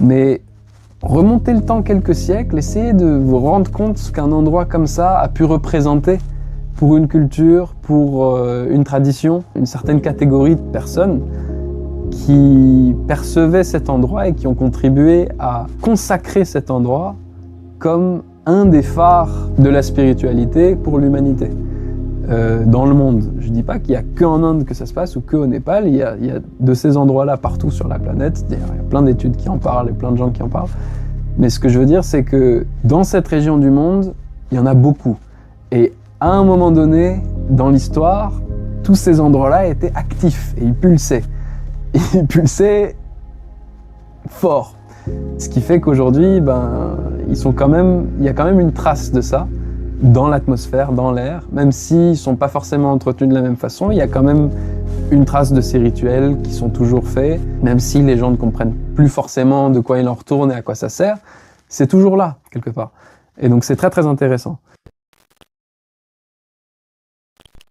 Mais remontez le temps quelques siècles, essayez de vous rendre compte ce qu'un endroit comme ça a pu représenter pour une culture, pour une tradition, une certaine catégorie de personnes qui percevaient cet endroit et qui ont contribué à consacrer cet endroit comme un des phares de la spiritualité pour l'humanité dans le monde. Je ne dis pas qu'il n'y a qu'en Inde que ça se passe ou qu'au Népal, il y a de ces endroits-là partout sur la planète. Il y a plein d'études qui en parlent et plein de gens qui en parlent. Mais ce que je veux dire, c'est que dans cette région du monde, il y en a beaucoup. Et à un moment donné, dans l'histoire, tous ces endroits-là étaient actifs et ils pulsaient. Ils pulsaient fort. Ce qui fait qu'aujourd'hui, il y a quand même une trace de ça dans l'atmosphère, dans l'air. Même s'ils ne sont pas forcément entretenus de la même façon, il y a quand même une trace de ces rituels qui sont toujours faits. Même si les gens ne comprennent plus forcément de quoi il en retourne et à quoi ça sert, c'est toujours là, quelque part. Et donc c'est très très intéressant.